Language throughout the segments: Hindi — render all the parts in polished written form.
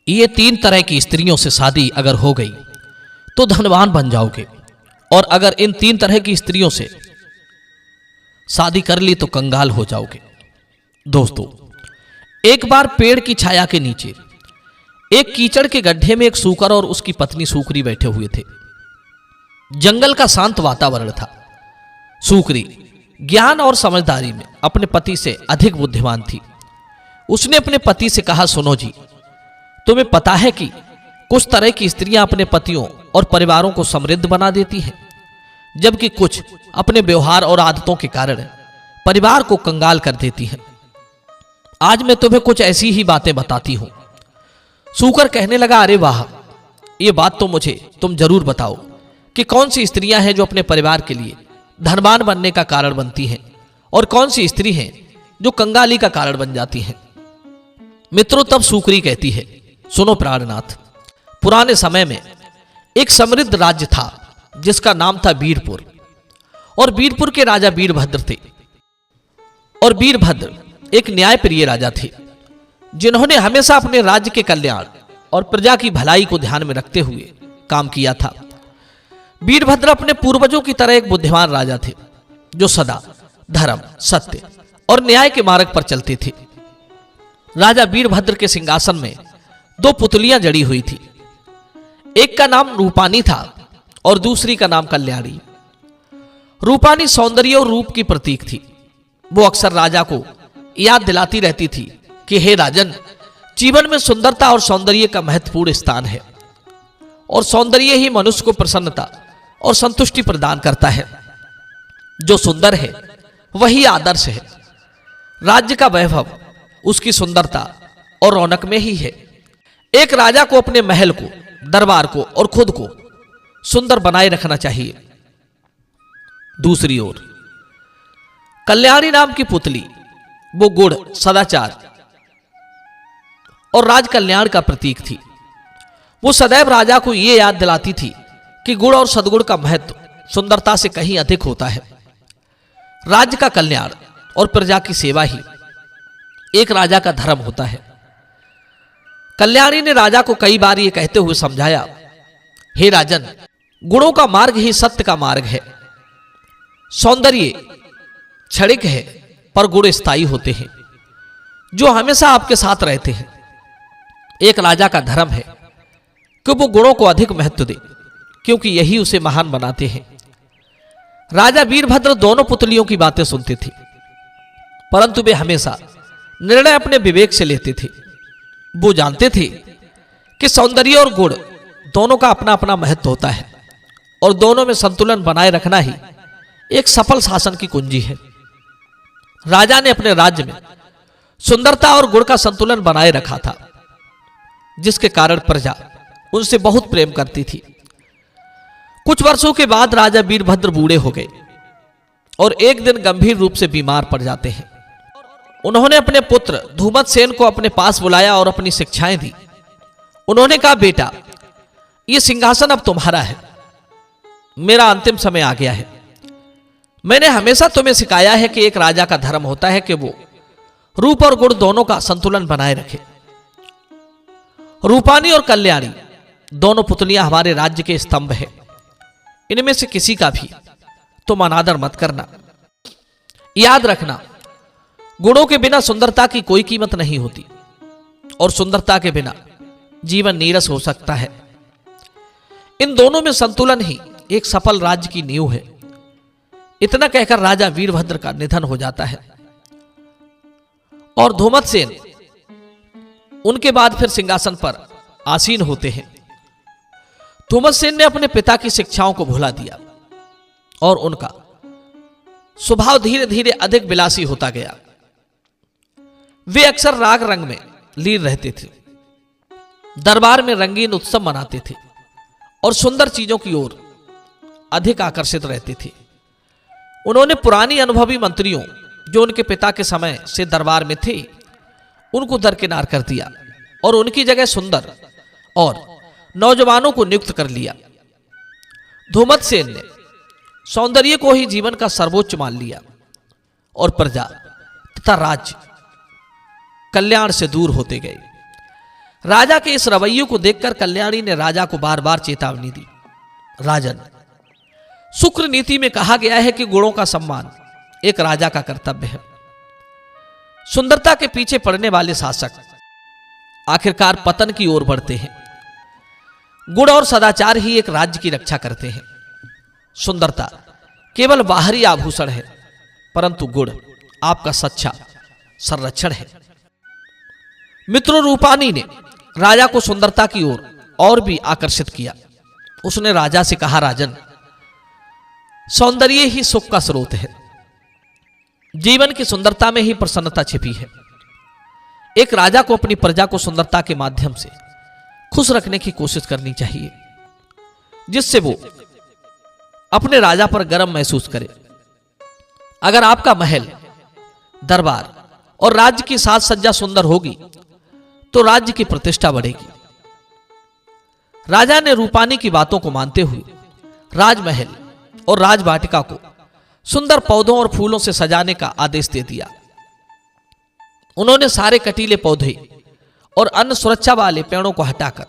ये 3 तरह की स्त्रियों से शादी अगर हो गई तो धनवान बन जाओगे, और अगर इन 3 तरह की स्त्रियों से शादी कर ली तो कंगाल हो जाओगे। दोस्तों, एक बार पेड़ की छाया के नीचे एक कीचड़ के गड्ढे में एक सूकर और उसकी पत्नी सूकरी बैठे हुए थे। जंगल का शांत वातावरण था। सूकरी ज्ञान और समझदारी में अपने पति से अधिक बुद्धिमान थी। उसने अपने पति से कहा, सुनो जी, तुम्हें पता है कि कुछ तरह की स्त्रियां अपने पतियों और परिवारों को समृद्ध बना देती हैं, जबकि कुछ अपने व्यवहार और आदतों के कारण परिवार को कंगाल कर देती हैं। आज मैं तुम्हें कुछ ऐसी ही बातें बताती हूं। सूकर कहने लगा, अरे वाह, ये बात तो मुझे तुम जरूर बताओ कि कौन सी स्त्रियां हैं जो अपने परिवार के लिए धनवान बनने का कारण बनती हैं, और कौन सी स्त्री हैं जो कंगाली का कारण बन जाती हैं। मित्रों, तब सूकरी कहती है, सुनो प्राणनाथ, पुराने समय में एक समृद्ध राज्य था जिसका नाम था वीरपुर, और वीरपुर के राजा वीरभद्र थे। और वीरभद्र एक न्यायप्रिय राजा थे, जिन्होंने हमेशा अपने राज्य के कल्याण और प्रजा की भलाई को ध्यान में रखते हुए काम किया था। वीरभद्र अपने पूर्वजों की तरह एक बुद्धिमान राजा थे, जो सदा धर्म, सत्य और न्याय के मार्ग पर चलते थे। राजा वीरभद्र के सिंहासन में 2 पुतलियां जड़ी हुई थी। एक का नाम रूपानी था और दूसरी का नाम कल्याणी। रूपानी सौंदर्य और रूप की प्रतीक थी। वो अक्सर राजा को याद दिलाती रहती थी कि हे राजन, जीवन में सुंदरता और सौंदर्य का महत्वपूर्ण स्थान है, और सौंदर्य ही मनुष्य को प्रसन्नता और संतुष्टि प्रदान करता है। जो सुंदर है वही आदर्श है। राज्य का वैभव उसकी सुंदरता और रौनक में ही है। एक राजा को अपने महल को, दरबार को और खुद को सुंदर बनाए रखना चाहिए। दूसरी ओर कल्याणी नाम की पुतली, वो गुण, सदाचार और राज कल्याण का प्रतीक थी। वो सदैव राजा को यह याद दिलाती थी कि गुण और सद्गुण का महत्व सुंदरता से कहीं अधिक होता है। राज्य का कल्याण और प्रजा की सेवा ही एक राजा का धर्म होता है। कल्याणी ने राजा को कई बार ये कहते हुए समझाया, हे राजन, गुणों का मार्ग ही सत्य का मार्ग है। सौंदर्य क्षणिक है, पर गुण स्थायी होते हैं, जो हमेशा आपके साथ रहते हैं। एक राजा का धर्म है कि वो गुणों को अधिक महत्व दे, क्योंकि यही उसे महान बनाते हैं। राजा वीरभद्र दोनों पुतलियों की बातें सुनते थे, परंतु वे हमेशा निर्णय अपने विवेक से लेते थे। वो जानते थे कि सौंदर्य और गुण दोनों का अपना अपना महत्व होता है, और दोनों में संतुलन बनाए रखना ही एक सफल शासन की कुंजी है। राजा ने अपने राज्य में सुंदरता और गुण का संतुलन बनाए रखा था, जिसके कारण प्रजा उनसे बहुत प्रेम करती थी। कुछ वर्षों के बाद राजा वीरभद्र बूढ़े हो गए और एक दिन गंभीर रूप से बीमार पड़ जाते हैं। उन्होंने अपने पुत्र धूमतसेन को अपने पास बुलाया और अपनी शिक्षाएं दी। उन्होंने कहा, बेटा, यह सिंहासन अब तुम्हारा है। मेरा अंतिम समय आ गया है। मैंने हमेशा तुम्हें सिखाया है कि एक राजा का धर्म होता है कि वो रूप और गुण दोनों का संतुलन बनाए रखे। रूपानी और कल्याणी दोनों पुतलियां हमारे राज्य के स्तंभ हैं। इनमें से किसी का भी तुम अनादर मत करना। याद रखना, गुणों के बिना सुंदरता की कोई कीमत नहीं होती, और सुंदरता के बिना जीवन नीरस हो सकता है। इन दोनों में संतुलन ही एक सफल राज्य की नींव है। इतना कहकर राजा वीरभद्र का निधन हो जाता है, और धूमतसेन उनके बाद फिर सिंहासन पर आसीन होते हैं। धूमतसेन ने अपने पिता की शिक्षाओं को भुला दिया, और उनका स्वभाव धीरे धीरे अधिक विलासी होता गया। वे अक्सर राग रंग में लीन रहते थे, दरबार में रंगीन उत्सव मनाते थे, और सुंदर चीजों की ओर अधिक आकर्षित रहते थे। उन्होंने पुरानी अनुभवी मंत्रियों, जो उनके पिता के समय से दरबार में थे, उनको दरकिनार कर दिया और उनकी जगह सुंदर और नौजवानों को नियुक्त कर लिया। धूमतसेन ने सौंदर्य को ही जीवन का सर्वोच्च मान लिया, और प्रजा तथा राज्य कल्याण से दूर होते गए। राजा के इस रवैये को देखकर कल्याणी ने राजा को बार बार चेतावनी दी। राजन, शुक्र नीति में कहा गया है कि गुणों का सम्मान एक राजा का कर्तव्य है। सुंदरता के पीछे पड़ने वाले शासक आखिरकार पतन की ओर बढ़ते हैं। गुण और सदाचार ही एक राज्य की रक्षा करते हैं। सुंदरता केवल बाहरी आभूषण है, परंतु गुण आपका सच्चा संरक्षण है। मित्रों, रूपानी ने राजा को सुंदरता की ओर और भी आकर्षित किया। उसने राजा से कहा, राजन, सौंदर्य ही सुख का स्रोत है। जीवन की सुंदरता में ही प्रसन्नता छिपी है। एक राजा को अपनी प्रजा को सुंदरता के माध्यम से खुश रखने की कोशिश करनी चाहिए, जिससे वो अपने राजा पर गर्व महसूस करे। अगर आपका महल, दरबार और राज्य की साज सज्जा सुंदर होगी तो राज्य की प्रतिष्ठा बढ़ेगी। राजा ने रूपानी की बातों को मानते हुए राजमहल और राजवाटिका को सुंदर पौधों और फूलों से सजाने का आदेश दे दिया। उन्होंने सारे कटीले पौधे और अन्य सुरक्षा वाले पेड़ों को हटाकर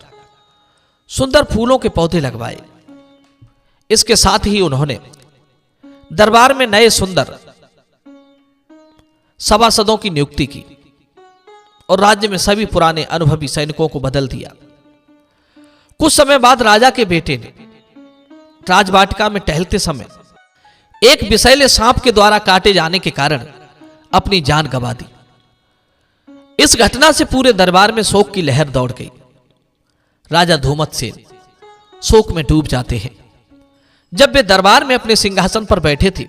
सुंदर फूलों के पौधे लगवाए। इसके साथ ही उन्होंने दरबार में नए सुंदर सभासदों की नियुक्ति की और राज्य में सभी पुराने अनुभवी सैनिकों को बदल दिया। कुछ समय बाद राजा के बेटे ने राजवाटिका में टहलते समय एक विषैले सांप के द्वारा काटे जाने के कारण अपनी जान गंवा दी। इस घटना से पूरे दरबार में शोक की लहर दौड़ गई। राजा धूमतसेन शोक में डूब जाते हैं। जब वे दरबार में अपने सिंहासन पर बैठे थे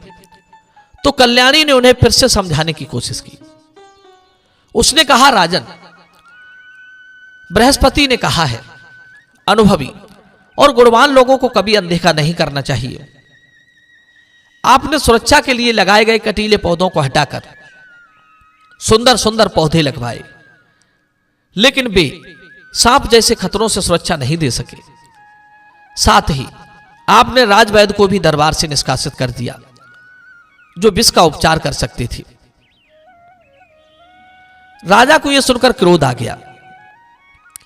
तो कल्याणी ने उन्हें फिर से समझाने की कोशिश की। उसने कहा, राजन, बृहस्पति ने कहा है, अनुभवी और गुणवान लोगों को कभी अनदेखा नहीं करना चाहिए। आपने सुरक्षा के लिए लगाए गए कटीले पौधों को हटाकर सुंदर सुंदर पौधे लगवाए, लेकिन वे सांप जैसे खतरों से सुरक्षा नहीं दे सके। साथ ही आपने राजवैद्य को भी दरबार से निष्कासित कर दिया, जो विष का उपचार कर सकते थे। राजा को यह सुनकर क्रोध आ गया।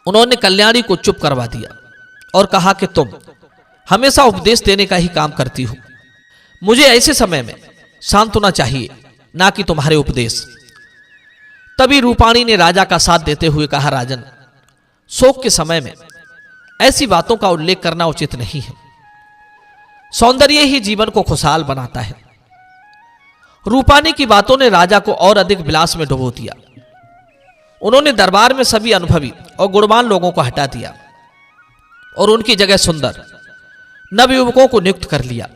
उन्होंने कल्याणी को चुप करवा दिया और कहा कि तुम हमेशा उपदेश देने का ही काम करती हो। मुझे ऐसे समय में शांत होना चाहिए, ना कि तुम्हारे उपदेश। तभी रूपाणी ने राजा का साथ देते हुए कहा, राजन, शोक के समय में ऐसी बातों का उल्लेख करना उचित नहीं है। सौंदर्य ही जीवन को खुशहाल बनाता है। रूपाणी की बातों ने राजा को और अधिक विलास में डुबो दिया। उन्होंने दरबार में सभी अनुभवी और गुणवान लोगों को हटा दिया और उनकी जगह सुंदर नवयुवकों को नियुक्त कर लिया।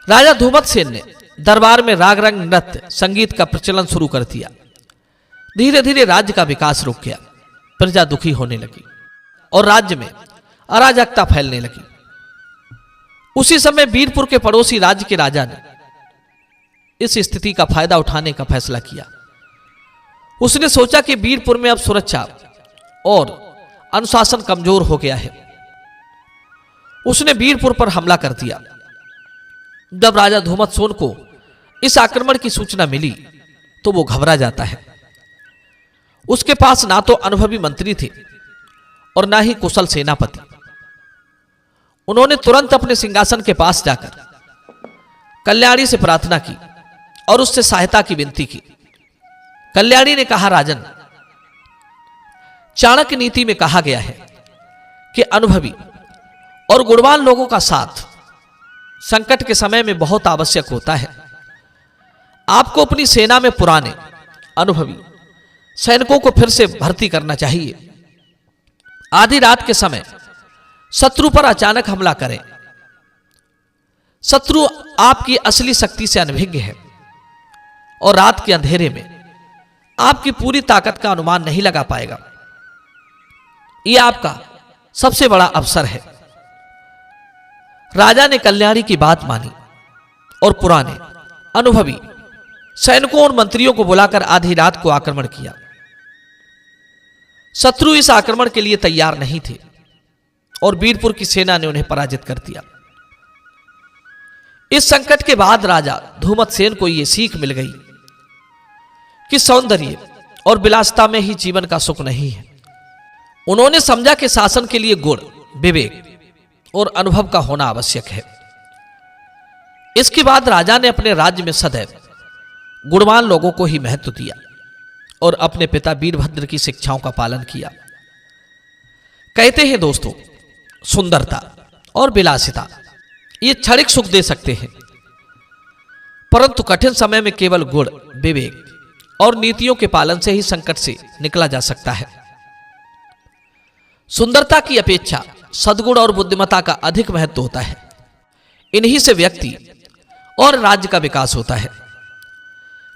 राजा धूमतसेन ने दरबार में राग रंग नृत्य संगीत का प्रचलन शुरू कर दिया। धीरे धीरे राज्य का विकास रुक गया। प्रजा दुखी होने लगी और राज्य में अराजकता फैलने लगी। उसी समय वीरपुर के पड़ोसी राज्य के राजा ने इस स्थिति का फायदा उठाने का फैसला किया। उसने सोचा कि वीरपुर में अब सुरक्षा और अनुशासन कमजोर हो गया है। उसने वीरपुर पर हमला कर दिया। जब राजा धूमतसेन को इस आक्रमण की सूचना मिली तो वो घबरा जाता है। उसके पास ना तो अनुभवी मंत्री थे और ना ही कुशल सेनापति। उन्होंने तुरंत अपने सिंहासन के पास जाकर कल्याणी से प्रार्थना की और उससे सहायता की विनती की। कल्याणी ने कहा, राजन, चाणक्य नीति में कहा गया है कि अनुभवी और गुणवान लोगों का साथ संकट के समय में बहुत आवश्यक होता है। आपको अपनी सेना में पुराने अनुभवी सैनिकों को फिर से भर्ती करना चाहिए। आधी रात के समय शत्रु पर अचानक हमला करें। शत्रु आपकी असली शक्ति से अनभिज्ञ है और रात के अंधेरे में आपकी पूरी ताकत का अनुमान नहीं लगा पाएगा। यह आपका सबसे बड़ा अवसर है। राजा ने कल्याणी की बात मानी और पुराने अनुभवी सैनिकों और मंत्रियों को बुलाकर आधी रात को आक्रमण किया। शत्रु इस आक्रमण के लिए तैयार नहीं थे और वीरपुर की सेना ने उन्हें पराजित कर दिया। इस संकट के बाद राजा धूमतसेन को यह सीख मिल गई कि सौंदर्य और विलासिता में ही जीवन का सुख नहीं है, उन्होंने समझा कि शासन के लिए गुण, विवेक और अनुभव का होना आवश्यक है। इसके बाद राजा ने अपने राज्य में सदैव गुणवान लोगों को ही महत्व दिया और अपने पिता वीरभद्र की शिक्षाओं का पालन किया। कहते हैं दोस्तों, सुंदरता और विलासिता ये क्षणिक सुख दे सकते हैं, परंतु कठिन समय में केवल गुण, विवेक और नीतियों के पालन से ही संकट से निकला जा सकता है। सुंदरता की अपेक्षा सद्गुण और बुद्धिमत्ता का अधिक महत्व होता है। इन्हीं से व्यक्ति और राज्य का विकास होता है।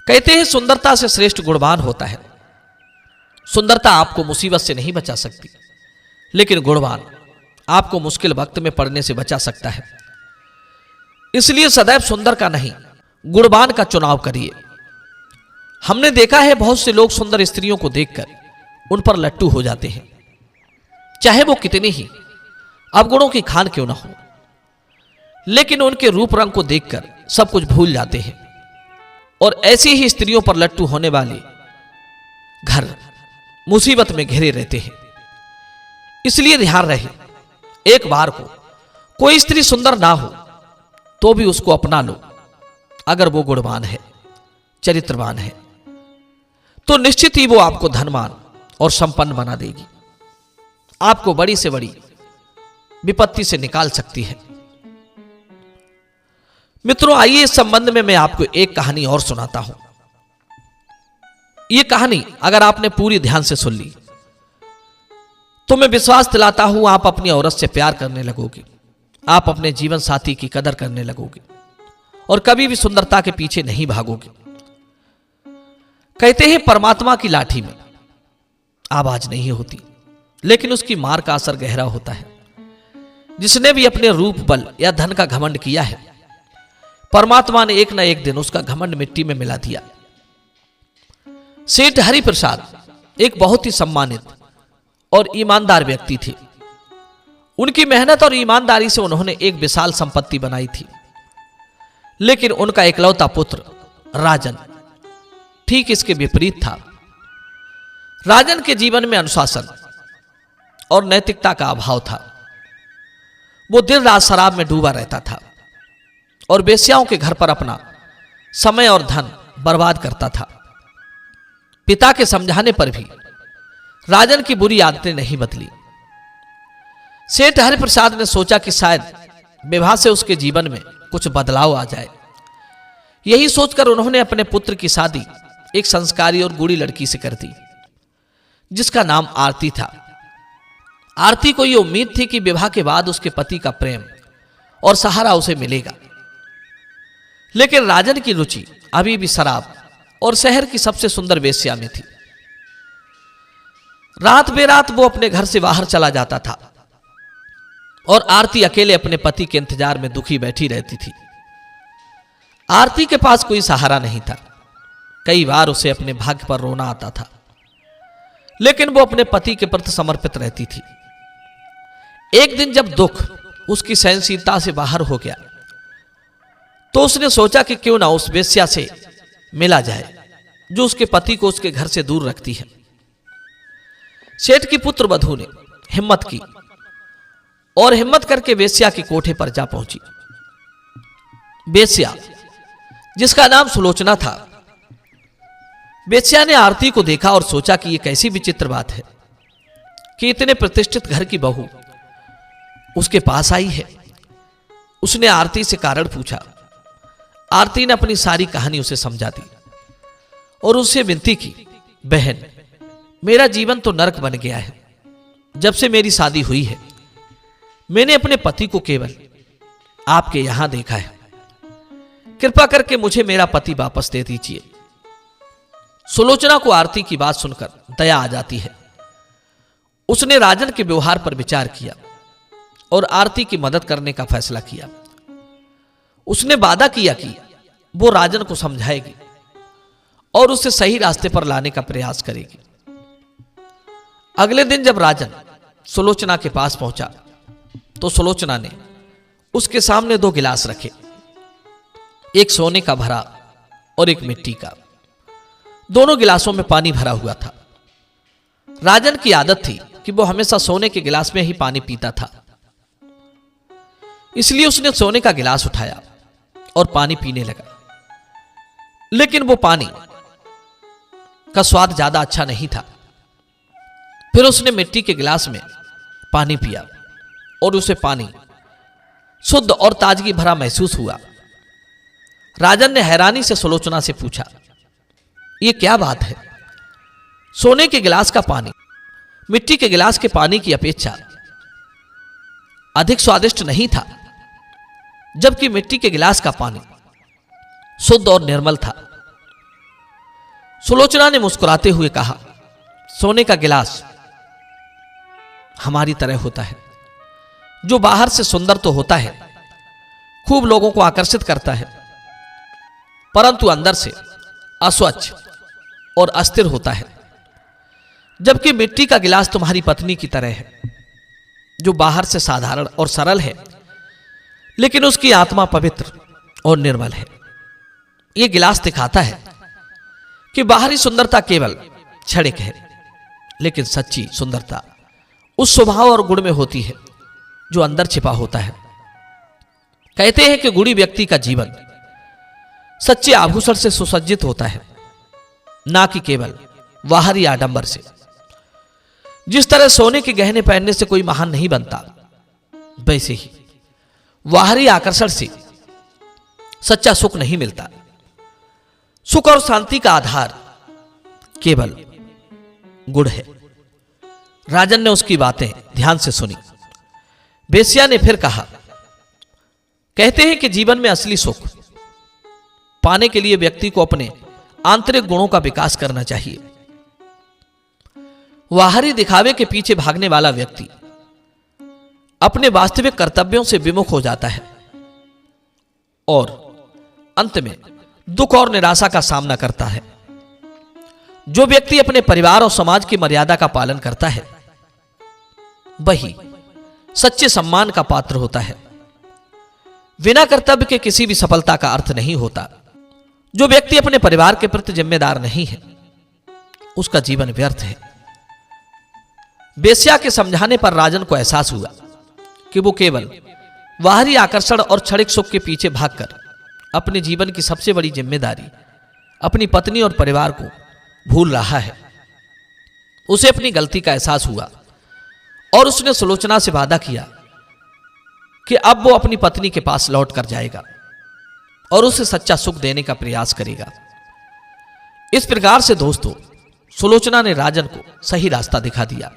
कहते हैं, सुंदरता से श्रेष्ठ गुणवान होता है। सुंदरता आपको मुसीबत से नहीं बचा सकती, लेकिन गुणवान आपको मुश्किल वक्त में पड़ने से बचा सकता है। इसलिए सदैव सुंदर का नहीं, गुणवान का चुनाव करिए। हमने देखा है, बहुत से लोग सुंदर स्त्रियों को देखकर उन पर लट्टू हो जाते हैं, चाहे वो कितनी ही अवगुणों की खान क्यों ना हो। लेकिन उनके रूप रंग को देखकर सब कुछ भूल जाते हैं और ऐसी ही स्त्रियों पर लट्टू होने वाले घर मुसीबत में घिरे रहते हैं। इसलिए ध्यान रहे, एक बार को कोई स्त्री सुंदर ना हो तो भी उसको अपना लो। अगर वो गुणवान है, चरित्रवान है, तो निश्चित ही वो आपको धनवान और संपन्न बना देगी, आपको बड़ी से बड़ी विपत्ति से निकाल सकती है। मित्रों, आइए इस संबंध में मैं आपको एक कहानी और सुनाता हूं। यह कहानी अगर आपने पूरी ध्यान से सुन ली तो मैं विश्वास दिलाता हूं आप अपनी औरत से प्यार करने लगोगे, आप अपने जीवन साथी की कदर करने लगोगे और कभी भी सुंदरता के पीछे नहीं भागोगे। कहते हैं, परमात्मा की लाठी में आवाज नहीं होती, लेकिन उसकी मार का असर गहरा होता है। जिसने भी अपने रूप, बल या धन का घमंड किया है, परमात्मा ने एक न एक दिन उसका घमंड मिट्टी में मिला दिया। सेठ हरिप्रसाद एक बहुत ही सम्मानित और ईमानदार व्यक्ति थे। उनकी मेहनत और ईमानदारी से उन्होंने एक विशाल संपत्ति बनाई थी। लेकिन उनका इकलौता पुत्र राजन ठीक इसके विपरीत था। राजन के जीवन में अनुशासन और नैतिकता का अभाव था। वो दिन रात शराब में डूबा रहता था और वेश्याओं के घर पर अपना समय और धन बर्बाद करता था। पिता के समझाने पर भी राजन की बुरी आदतें नहीं बदली। सेठ हरिप्रसाद ने सोचा कि शायद विवाह से उसके जीवन में कुछ बदलाव आ जाए। यही सोचकर उन्होंने अपने पुत्र की शादी एक संस्कारी और गूढ़ी लड़की से कर दी, जिसका नाम आरती था। आरती को यह उम्मीद थी कि विवाह के बाद उसके पति का प्रेम और सहारा उसे मिलेगा। लेकिन राजन की रुचि अभी भी शराब और शहर की सबसे सुंदर वेश्या में थी। रात बेरात वो अपने घर से बाहर चला जाता था और आरती अकेले अपने पति के इंतजार में दुखी बैठी रहती थी। आरती के पास कोई सहारा नहीं था। कई बार उसे अपने भाग्य पर रोना आता था, लेकिन वो अपने पति के प्रति समर्पित रहती थी। एक दिन जब दुख उसकी सहनशीलता से बाहर हो गया, तो उसने सोचा कि क्यों ना उस वेश्या से मिला जाए जो उसके पति को उसके घर से दूर रखती है। सेठ की पुत्र वधू ने हिम्मत की और हिम्मत करके वेश्या के कोठे पर जा पहुंची। वेश्या, जिसका नाम सुलोचना था, वेश्या ने आरती को देखा और सोचा कि यह कैसी विचित्र बात है कि इतने प्रतिष्ठित घर की बहू उसके पास आई है। उसने आरती से कारण पूछा। आरती ने अपनी सारी कहानी उसे समझा दी और उससे विनती की, बहन, मेरा जीवन तो नरक बन गया है। जब से मेरी शादी हुई है, मैंने अपने पति को केवल आपके यहां देखा है। कृपा करके मुझे मेरा पति वापस दे दीजिए। सुलोचना को आरती की बात सुनकर दया आ जाती है। उसने राजन के व्यवहार पर विचार किया और आरती की मदद करने का फैसला किया। उसने वादा किया कि वो राजन को समझाएगी और उसे सही रास्ते पर लाने का प्रयास करेगी। अगले दिन जब राजन सुलोचना के पास पहुंचा तो सुलोचना ने उसके सामने 2 गिलास रखे, एक सोने का भरा और एक मिट्टी का। दोनों गिलासों में पानी भरा हुआ था। राजन की आदत थी कि वो हमेशा सोने के गिलास में ही पानी पीता था, इसलिए उसने सोने का गिलास उठाया और पानी पीने लगा। लेकिन वो पानी का स्वाद ज्यादा अच्छा नहीं था। फिर उसने मिट्टी के गिलास में पानी पिया और उसे पानी शुद्ध और ताजगी भरा महसूस हुआ। राजन ने हैरानी से सुलोचना से पूछा, यह क्या बात है? सोने के गिलास का पानी मिट्टी के गिलास के पानी की अपेक्षा अधिक स्वादिष्ट नहीं था, जबकि मिट्टी के गिलास का पानी शुद्ध और निर्मल था। सुलोचना ने मुस्कुराते हुए कहा, सोने का गिलास हमारी तरह होता है, जो बाहर से सुंदर तो होता है, खूब लोगों को आकर्षित करता है, परंतु अंदर से अस्वच्छ और अस्थिर होता है। जबकि मिट्टी का गिलास तुम्हारी पत्नी की तरह है, जो बाहर से साधारण और सरल है, लेकिन उसकी आत्मा पवित्र और निर्मल है। यह गिलास दिखाता है कि बाहरी सुंदरता केवल क्षणिक है, लेकिन सच्ची सुंदरता उस स्वभाव और गुण में होती है जो अंदर छिपा होता है। कहते हैं कि गुणी व्यक्ति का जीवन सच्चे आभूषण से सुसज्जित होता है, ना कि केवल बाहरी आडंबर से। जिस तरह सोने के गहने पहनने से कोई महान नहीं बनता, वैसे ही बाहरी आकर्षण से सच्चा सुख नहीं मिलता। सुख और शांति का आधार केवल गुण है। राजन ने उसकी बातें ध्यान से सुनी। बेस्या ने फिर कहा, कहते हैं कि जीवन में असली सुख पाने के लिए व्यक्ति को अपने आंतरिक गुणों का विकास करना चाहिए। बाहरी दिखावे के पीछे भागने वाला व्यक्ति अपने वास्तविक कर्तव्यों से विमुख हो जाता है और अंत में दुख और निराशा का सामना करता है। जो व्यक्ति अपने परिवार और समाज की मर्यादा का पालन करता है, वही सच्चे सम्मान का पात्र होता है। बिना कर्तव्य के किसी भी सफलता का अर्थ नहीं होता। जो व्यक्ति अपने परिवार के प्रति जिम्मेदार नहीं है, उसका जीवन व्यर्थ है। बेस्या के समझाने पर राजन को एहसास हुआ कि वो केवल बाहरी आकर्षण और क्षणिक सुख के पीछे भागकर अपने जीवन की सबसे बड़ी जिम्मेदारी अपनी पत्नी और परिवार को भूल रहा है। उसे अपनी गलती का एहसास हुआ और उसने सुलोचना से वादा किया कि अब वो अपनी पत्नी के पास लौट कर जाएगा और उसे सच्चा सुख देने का प्रयास करेगा। इस प्रकार से दोस्तों, सुलोचना ने राजन को सही रास्ता दिखा दिया।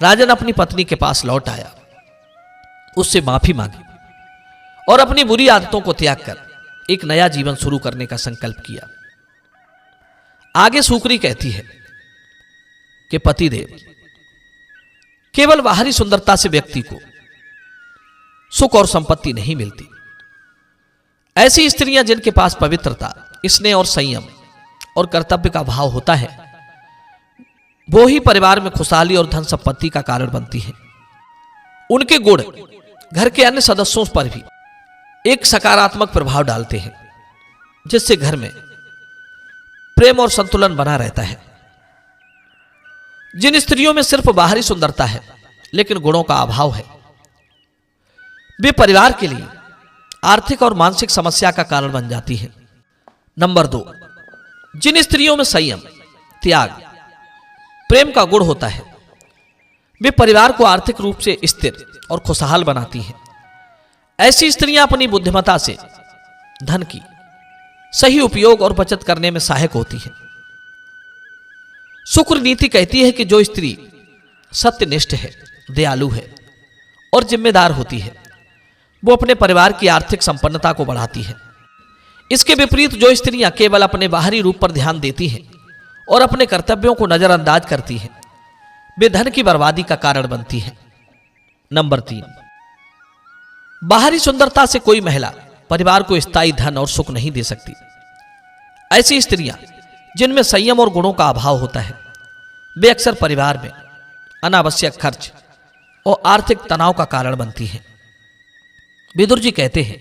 राजन अपनी पत्नी के पास लौट आया, उससे माफी मांगी और अपनी बुरी आदतों को त्याग कर एक नया जीवन शुरू करने का संकल्प किया। आगे सुकरी कहती है कि पतिदेव, केवल बाहरी सुंदरता से व्यक्ति को सुख और संपत्ति नहीं मिलती। ऐसी स्त्रियां जिनके पास पवित्रता, स्नेह और संयम और कर्तव्य का भाव होता है, वो ही परिवार में खुशहाली और धन संपत्ति का कारण बनती हैं। उनके गुण घर के अन्य सदस्यों पर भी एक सकारात्मक प्रभाव डालते हैं, जिससे घर में प्रेम और संतुलन बना रहता है। जिन स्त्रियों में सिर्फ बाहरी सुंदरता है लेकिन गुणों का अभाव है, वे परिवार के लिए आर्थिक और मानसिक समस्या का कारण बन जाती हैं। नंबर 2, जिन स्त्रियों में संयम, त्याग, प्रेम का गुण होता है, वे परिवार को आर्थिक रूप से स्थिर और खुशहाल बनाती हैं। ऐसी स्त्रियां अपनी बुद्धिमत्ता से धन की सही उपयोग और बचत करने में सहायक होती हैं। शुक्र नीति कहती है कि जो स्त्री सत्यनिष्ठ है, दयालु है और जिम्मेदार होती है, वो अपने परिवार की आर्थिक संपन्नता को बढ़ाती है। इसके विपरीत जो स्त्रियां केवल अपने बाहरी रूप पर ध्यान देती हैं और अपने कर्तव्यों को नजरअंदाज करती हैं, वे धन की बर्बादी का कारण बनती हैं। नंबर 3, बाहरी सुंदरता से कोई महिला परिवार को स्थायी धन और सुख नहीं दे सकती। ऐसी स्त्रियां जिनमें संयम और गुणों का अभाव होता है, वे अक्सर परिवार में अनावश्यक खर्च और आर्थिक तनाव का कारण बनती हैं। विदुर जी कहते हैं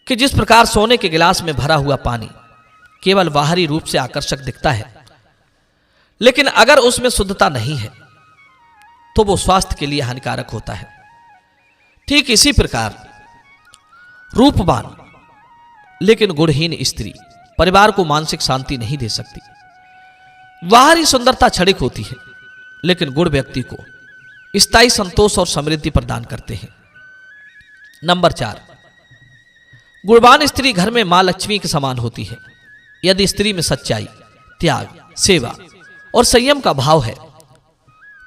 कि जिस प्रकार सोने के गिलास में भरा हुआ पानी केवल बाहरी रूप से आकर्षक दिखता है, लेकिन अगर उसमें शुद्धता नहीं है तो वो स्वास्थ्य के लिए हानिकारक होता है। ठीक इसी प्रकार रूपवान लेकिन गुणहीन स्त्री परिवार को मानसिक शांति नहीं दे सकती। बाहरी सुंदरता क्षणिक होती है, लेकिन गुण व्यक्ति को स्थायी संतोष और समृद्धि प्रदान करते हैं। नंबर 4, गुणवान स्त्री घर में मां लक्ष्मी के समान होती है। यदि स्त्री में सच्चाई, त्याग, सेवा और संयम का भाव है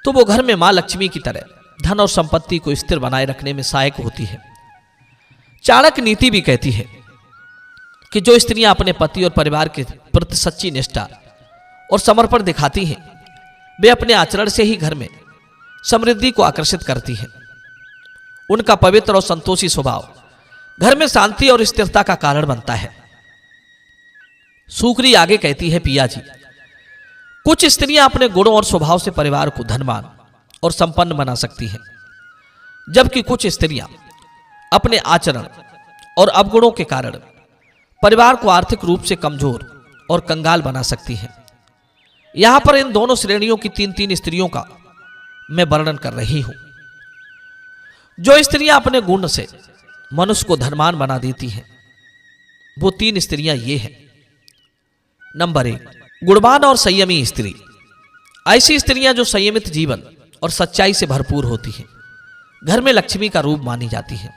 तो वो घर में मां लक्ष्मी की तरह धन और संपत्ति को स्थिर बनाए रखने में सहायक होती है। चाणक्य नीति भी कहती है कि जो स्त्रियां अपने पति और परिवार के प्रति सच्ची निष्ठा और समर्पण दिखाती हैं, वे अपने आचरण से ही घर में समृद्धि को आकर्षित करती हैं। उनका पवित्र और संतोषी स्वभाव घर में शांति और स्थिरता का कारण बनता है। सुकरी आगे कहती है, पिया जी, कुछ स्त्रियां अपने गुणों और स्वभाव से परिवार को धनवान और संपन्न बना सकती हैं, जबकि कुछ स्त्रियां अपने आचरण और अवगुणों के कारण परिवार को आर्थिक रूप से कमजोर और कंगाल बना सकती हैं। यहां पर इन दोनों श्रेणियों की तीन स्त्रियों का मैं वर्णन कर रही हूं। जो स्त्रियां अपने गुण से मनुष्य को धनवान बना देती हैं, वो 3 स्त्रियां ये हैं। नंबर 1, गुणवान और संयमी स्त्री। ऐसी स्त्रियां जो संयमित जीवन और सच्चाई से भरपूर होती हैं, घर में लक्ष्मी का रूप मानी जाती हैं।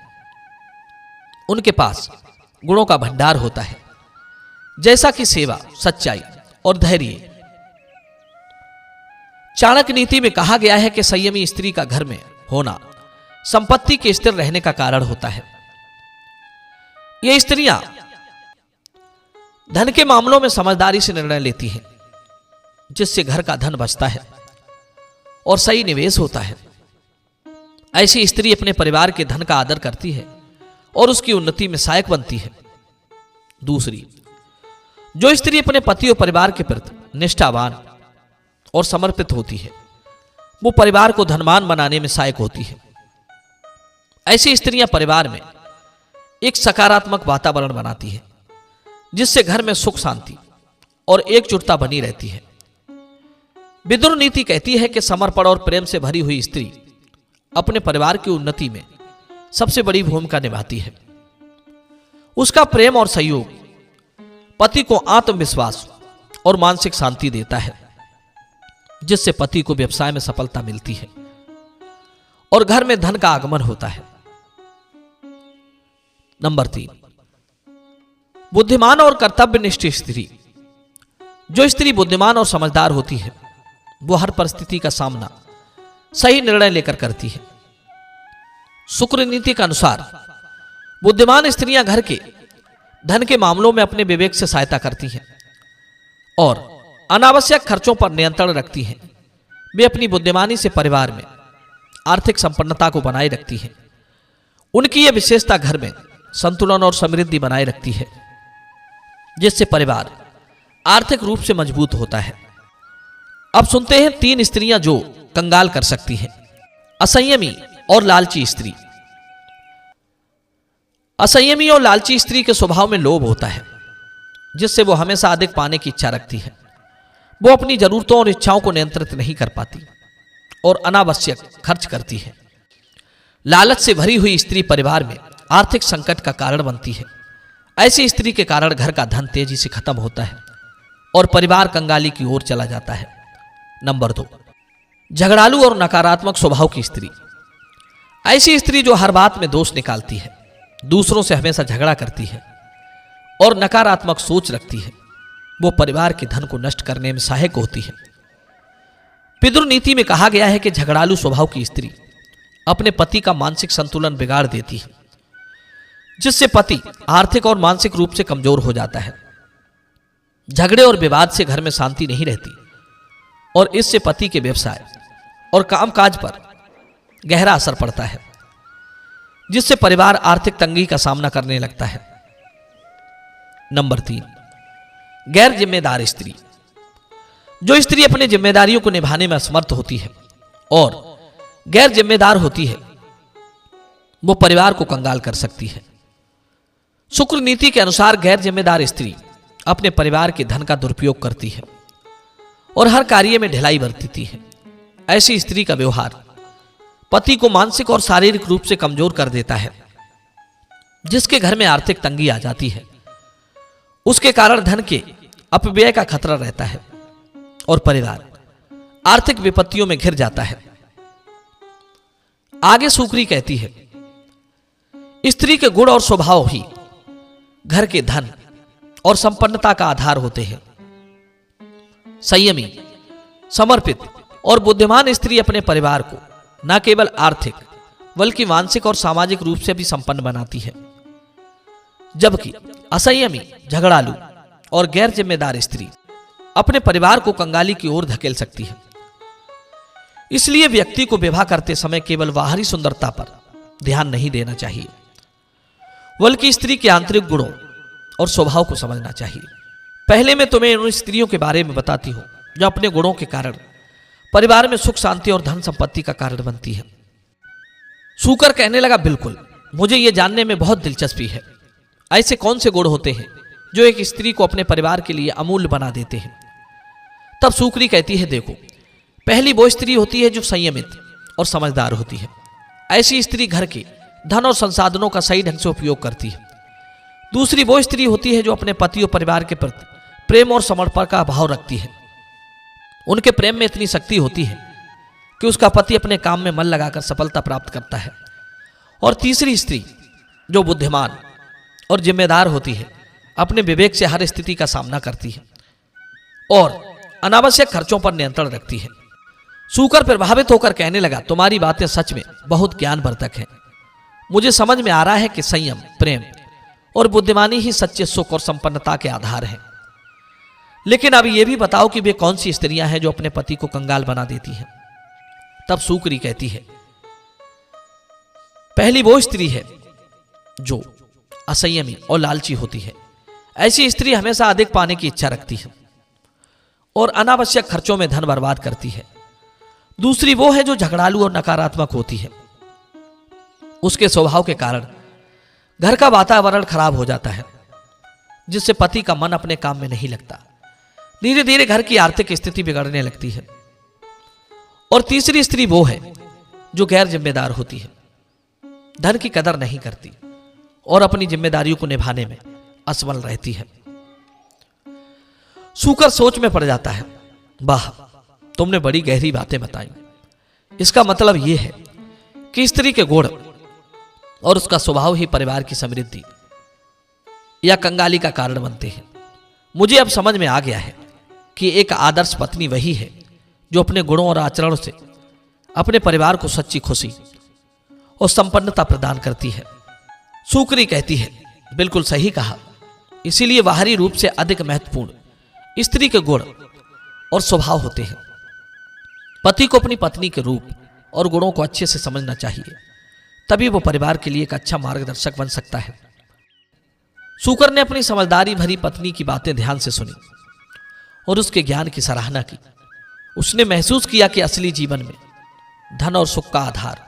उनके पास गुणों का भंडार होता है, जैसा कि सेवा, सच्चाई और धैर्य। चाणक्य नीति में कहा गया है कि संयमी स्त्री का घर में होना संपत्ति के स्थिर रहने का कारण होता है। ये स्त्रियां धन के मामलों में समझदारी से निर्णय लेती हैं, जिससे घर का धन बचता है और सही निवेश होता है। ऐसी स्त्री अपने परिवार के धन का आदर करती है और उसकी उन्नति में सहायक बनती है। दूसरी, जो स्त्री अपने पति और परिवार के प्रति निष्ठावान और समर्पित होती है, वो परिवार को धनवान बनाने में सहायक होती है। ऐसी स्त्रियां परिवार में एक सकारात्मक वातावरण बनाती है, जिससे घर में सुख, शांति और एकजुटता बनी रहती है। विदुर नीति कहती है कि समर्पण और प्रेम से भरी हुई स्त्री अपने परिवार की उन्नति में सबसे बड़ी भूमिका निभाती है। उसका प्रेम और सहयोग पति को आत्मविश्वास और मानसिक शांति देता है, जिससे पति को व्यवसाय में सफलता मिलती है और घर में धन का आगमन होता है। नंबर 3, बुद्धिमान और कर्तव्यनिष्ठ स्त्री। जो स्त्री बुद्धिमान और समझदार होती है, वो हर परिस्थिति का सामना सही निर्णय लेकर करती है। शुक्र नीति के अनुसार बुद्धिमान स्त्रियां घर के धन के मामलों में अपने विवेक से सहायता करती हैं और अनावश्यक खर्चों पर नियंत्रण रखती हैं। वे अपनी बुद्धिमानी से परिवार में आर्थिक संपन्नता को बनाए रखती हैं। उनकी यह विशेषता घर में संतुलन और समृद्धि बनाए रखती है, जिससे परिवार आर्थिक रूप से मजबूत होता है। अब सुनते हैं 3 स्त्रियां जो कंगाल कर सकती हैं। असंयमी और लालची स्त्री। असंयमी और लालची स्त्री के स्वभाव में लोभ होता है, जिससे वो हमेशा अधिक पाने की इच्छा रखती है। वो अपनी जरूरतों और इच्छाओं को नियंत्रित नहीं कर पाती और अनावश्यक खर्च करती है। लालच से भरी हुई स्त्री परिवार में आर्थिक संकट का कारण बनती है। ऐसी स्त्री के कारण घर का धन तेजी से खत्म होता है और परिवार कंगाली की ओर चला जाता है। नंबर 2, झगड़ालू और नकारात्मक स्वभाव की स्त्री। ऐसी स्त्री जो हर बात में दोष निकालती है, दूसरों से हमेशा झगड़ा करती है और नकारात्मक सोच रखती है, वो परिवार के धन को नष्ट करने में सहायक होती है। पितृ नीति में कहा गया है कि झगड़ालू स्वभाव की स्त्री अपने पति का मानसिक संतुलन बिगाड़ देती है, जिससे पति आर्थिक और मानसिक रूप से कमजोर हो जाता है। झगड़े और विवाद से घर में शांति नहीं रहती और इससे पति के व्यवसाय और कामकाज पर गहरा असर पड़ता है, जिससे परिवार आर्थिक तंगी का सामना करने लगता है। नंबर 3, गैर जिम्मेदार स्त्री। जो स्त्री अपनी जिम्मेदारियों को निभाने में असमर्थ होती है और गैर जिम्मेदार होती है, वो परिवार को कंगाल कर सकती है। शुक्र नीति के अनुसार गैर जिम्मेदार स्त्री अपने परिवार के धन का दुरुपयोग करती है और हर कार्य में ढिलाई बरतती है। ऐसी स्त्री का व्यवहार पति को मानसिक और शारीरिक रूप से कमजोर कर देता है, जिसके घर में आर्थिक तंगी आ जाती है। उसके कारण धन के अपव्यय का खतरा रहता है और परिवार आर्थिक विपत्तियों में घिर जाता है। आगे सूकरी कहती है, स्त्री के गुण और स्वभाव ही घर के धन और संपन्नता का आधार होते हैं। संयमी, समर्पित और बुद्धिमान स्त्री अपने परिवार को न केवल आर्थिक बल्कि मानसिक और सामाजिक रूप से भी संपन्न बनाती है, जबकि असंयमी, झगड़ालू और गैर जिम्मेदार स्त्री अपने परिवार को कंगाली की ओर धकेल सकती है। इसलिए व्यक्ति को विवाह करते समय केवल बाहरी सुंदरता पर ध्यान नहीं देना चाहिए, बल्कि स्त्री के आंतरिक गुणों और स्वभाव को समझना चाहिए। पहले मैं तुम्हें उन स्त्रियों के बारे में बताती हूं जो अपने गुणों के कारण परिवार में सुख शांति और धन संपत्ति का कारण बनती है। सूकर कहने लगा, बिल्कुल, मुझे यह जानने में बहुत दिलचस्पी है। ऐसे कौन से गुण होते हैं जो एक स्त्री को अपने परिवार के लिए अमूल्य बना देते हैं? तब सूकरी कहती है, देखो, पहली वो स्त्री होती है जो संयमित और समझदार होती है। ऐसी स्त्री घर के धन और संसाधनों का सही ढंग से उपयोग करती है। दूसरी वो स्त्री होती है जो अपने पति और परिवार के प्रति प्रेम और समर्पण का भाव रखती है। उनके प्रेम में इतनी शक्ति होती है कि उसका पति अपने काम में मन लगाकर सफलता प्राप्त करता है। और तीसरी स्त्री जो बुद्धिमान और जिम्मेदार होती है, अपने विवेक से हर स्थिति का सामना करती है और अनावश्यक खर्चों पर नियंत्रण रखती है। सूकर प्रभावित होकर कहने लगा, तुम्हारी बातें सच में बहुत ज्ञानवर्धक हैं। मुझे समझ में आ रहा है कि संयम, प्रेम और बुद्धिमानी ही सच्चे सुख और संपन्नता के आधार हैं। लेकिन अब यह भी बताओ कि वे कौन सी स्त्रियां हैं जो अपने पति को कंगाल बना देती हैं? तब सूकरी कहती है, पहली वो स्त्री है जो असंयमी और लालची होती है। ऐसी स्त्री हमेशा अधिक पाने की इच्छा रखती है और अनावश्यक खर्चों में धन बर्बाद करती है। दूसरी वो है जो झगड़ालू और नकारात्मक होती है। उसके स्वभाव के कारण घर का वातावरण खराब हो जाता है, जिससे पति का मन अपने काम में नहीं लगता। धीरे धीरे घर की आर्थिक स्थिति बिगड़ने लगती है। और तीसरी स्त्री वो है जो गैर जिम्मेदार होती है, धन की कदर नहीं करती और अपनी जिम्मेदारियों को निभाने में असफल रहती है। सूकर सोच में पड़ जाता है, वाह, तुमने बड़ी गहरी बातें बताई। इसका मतलब यह है कि स्त्री के गुण और उसका स्वभाव ही परिवार की समृद्धि या कंगाली का कारण बनते हैं। मुझे अब समझ में आ गया है कि एक आदर्श पत्नी वही है जो अपने गुणों और आचरण से अपने परिवार को सच्ची खुशी और संपन्नता प्रदान करती है। सूकरी कहती है, बिल्कुल सही कहा। इसीलिए बाहरी रूप से अधिक महत्वपूर्ण स्त्री के गुण और स्वभाव होते हैं। पति को अपनी पत्नी के रूप और गुणों को अच्छे से समझना चाहिए, तभी वो परिवार के लिए एक अच्छा मार्गदर्शक बन सकता है। सूकर ने अपनी समझदारी भरी पत्नी की बातें ध्यान से सुनी और उसके ज्ञान की सराहना की। उसने महसूस किया कि असली जीवन में धन और सुख का आधार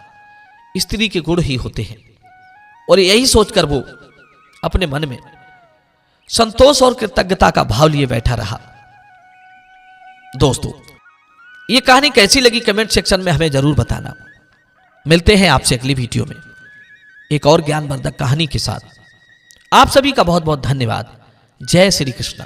स्त्री के गुण ही होते हैं, और यही सोचकर वो अपने मन में संतोष और कृतज्ञता का भाव लिए बैठा रहा। दोस्तों, ये कहानी कैसी लगी कमेंट सेक्शन में हमें जरूर बताना। मिलते हैं आपसे अगली वीडियो में एक और ज्ञानवर्धक कहानी के साथ। आप सभी का बहुत बहुत धन्यवाद। जय श्री कृष्ण।